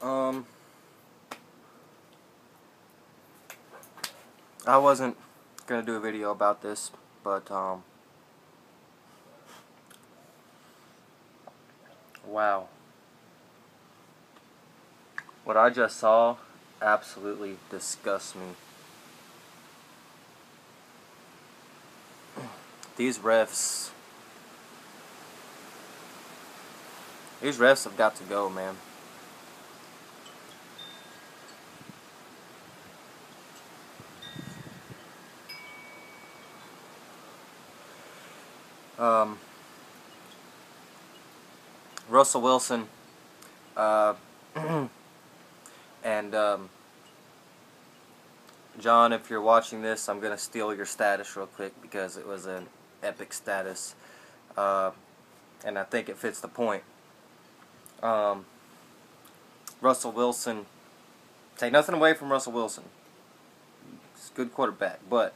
Um, I wasn't gonna do a video about this, but wow. What I just saw absolutely disgusts me. These refs have got to go, man. Russell Wilson, and John, if you're watching this, I'm gonna steal your status real quick because it was an epic status, and I think it fits the point. Russell Wilson, take nothing away from Russell Wilson. He's a good quarterback, but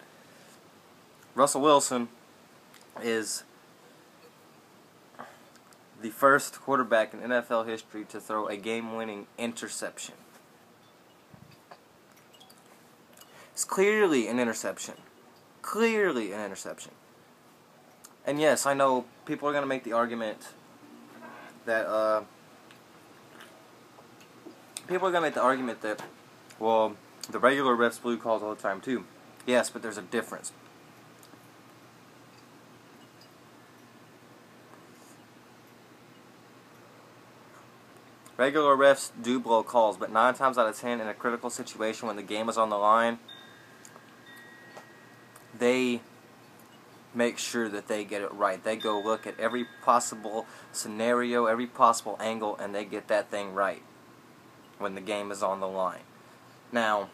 Russell Wilson is the first quarterback in NFL history to throw a game-winning interception. It's clearly an interception. Clearly an interception. And yes, I know people are going to make the argument that, well, the regular refs blew calls all the time too. Yes, but there's a difference. Regular refs do blow calls, but 9 times out of 10 in a critical situation when the game is on the line, they make sure that they get it right. They go look at every possible scenario, every possible angle, and they get that thing right when the game is on the line. Now,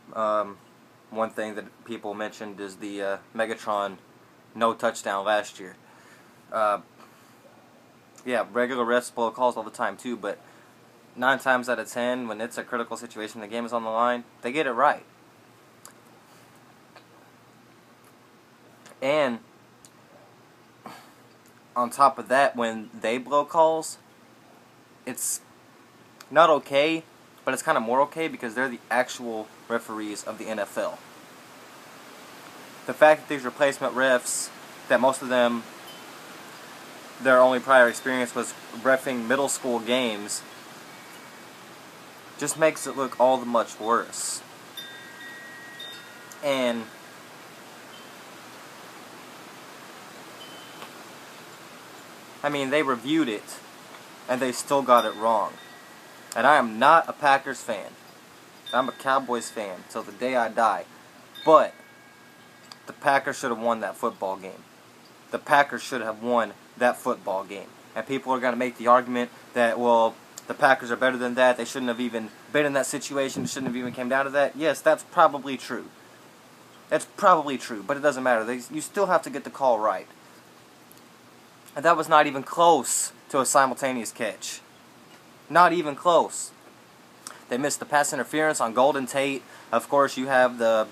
one thing that people mentioned is the Megatron no touchdown last year. Yeah, regular refs blow calls all the time too, but 9 times out of 10, when it's a critical situation, the game is on the line, they get it right. And on top of that, when they blow calls, it's not okay, but it's kind of more okay because they're the actual referees of the NFL. The fact that these replacement refs, that most of them, their only prior experience was reffing middle school games, just makes it look all the much worse. And I mean, they reviewed it and they still got it wrong. And I am not a Packers fan. I'm a Cowboys fan till the day I die. But the Packers should have won that football game. The Packers should have won that football game. And people are going to make the argument that, well, the Packers are better than that. They shouldn't have even been in that situation. It shouldn't have even came down to that. Yes, that's probably true. That's probably true, but it doesn't matter. You still have to get the call right. And that was not even close to a simultaneous catch. Not even close. They missed the pass interference on Golden Tate. Of course, you have the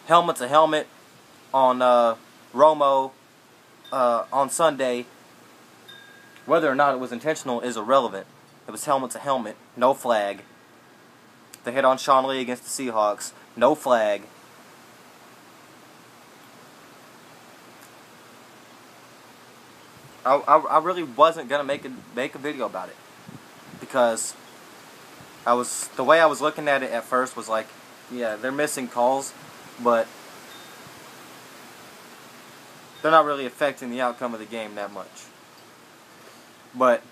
helmet-to-helmet on Romo on Sunday. Whether or not it was intentional is irrelevant. It was helmet-to-helmet, no flag. The hit on Sean Lee against the Seahawks, no flag. I really wasn't gonna make a video about it because the way I was looking at it at first was like, yeah, they're missing calls, but they're not really affecting the outcome of the game that much. But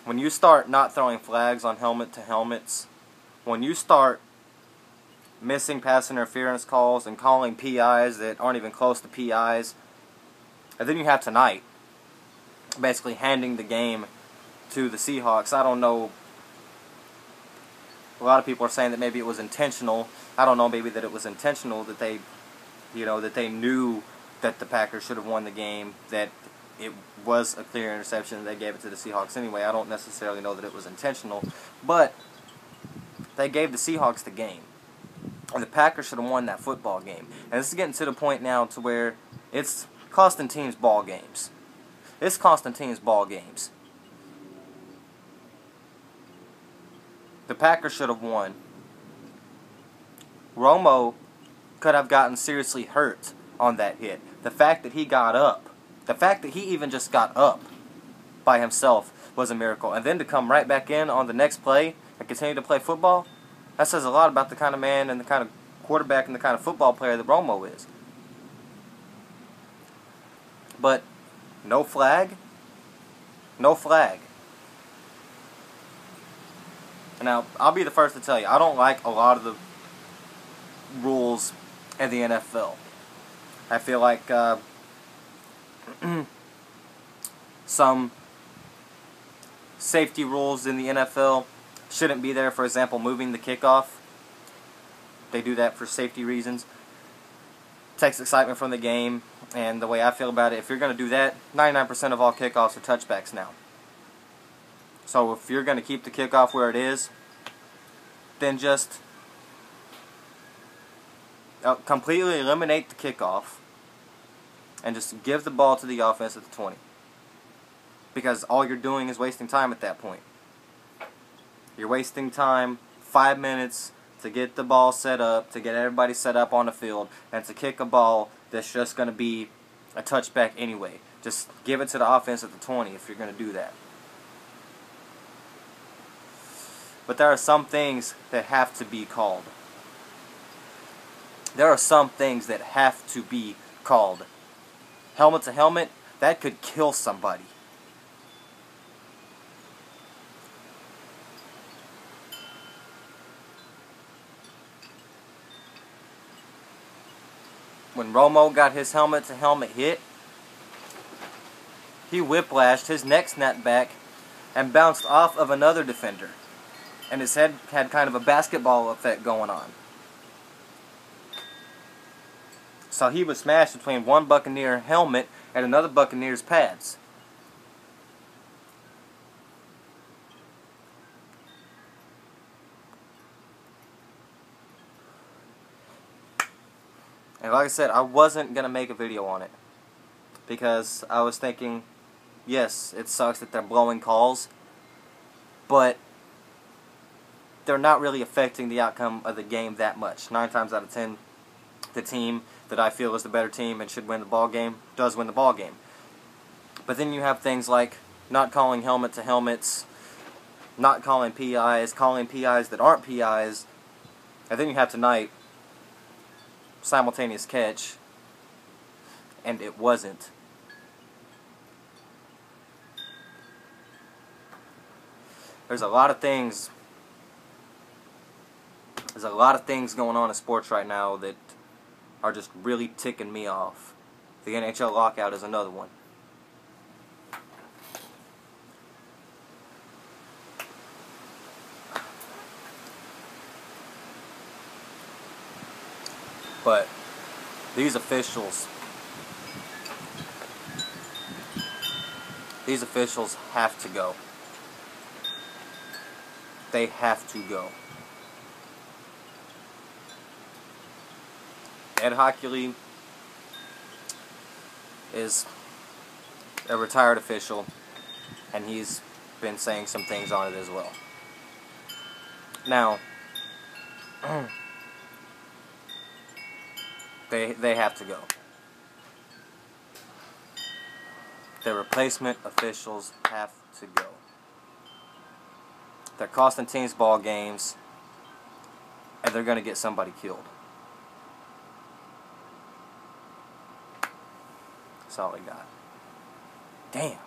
when you start not throwing flags on helmet-to-helmets, when you start missing pass interference calls and calling PIs that aren't even close to PIs, and then you have tonight basically handing the game to the Seahawks. I don't know. A lot of people are saying that maybe it was intentional. I don't know, maybe that it was intentional, that they, that they knew that the Packers should have won the game, that it was a clear interception, they gave it to the Seahawks anyway. I don't necessarily know that it was intentional, but they gave the Seahawks the game. And the Packers should have won that football game. And this is getting to the point now to where it's costing teams ball games. It's costing teams ball games. The Packers should have won. Romo could have gotten seriously hurt on that hit. The fact that he got up, the fact that he even just got up by himself was a miracle. And then to come right back in on the next play and continue to play football, that says a lot about the kind of man and the kind of quarterback and the kind of football player that Romo is. But no flag. No flag. Now, I'll be the first to tell you, I don't like a lot of the rules in the NFL. I feel like some safety rules in the NFL shouldn't be there. For example, moving the kickoff. They do that for safety reasons. Takes excitement from the game. And the way I feel about it, if you're going to do that, 99% of all kickoffs are touchbacks now. So if you're going to keep the kickoff where it is, then just completely eliminate the kickoff and just give the ball to the offense at the 20. Because all you're doing is wasting time at that point. You're wasting time, 5 minutes, to get the ball set up, to get everybody set up on the field, and to kick a ball that's just going to be a touchback anyway. Just give it to the offense at the 20 if you're going to do that. But there are some things that have to be called. There are some things that have to be called. Helmet to helmet, that could kill somebody. When Romo got his helmet-to-helmet hit, he whiplashed, his neck snapped back, and bounced off of another defender. And his head had kind of a basketball effect going on. So he was smashed between one Buccaneer helmet and another Buccaneer's pads. And like I said, I wasn't going to make a video on it. Because I was thinking, yes, it sucks that they're blowing calls. But they're not really affecting the outcome of the game that much. 9 times out of 10, the team that I feel is the better team and should win the ball game does win the ball game. But then you have things like not calling helmet to helmets, not calling PIs that aren't PIs, and then you have tonight simultaneous catch, and it wasn't. There's a lot of things going on in sports right now that are just really ticking me off. The NHL lockout is another one. But these officials have to go. They have to go. Ed Hochuli is a retired official, and he's been saying some things on it as well. Now, they have to go. The replacement officials have to go. They're costing teams ball games, and they're going to get somebody killed. That's all I got. Damn.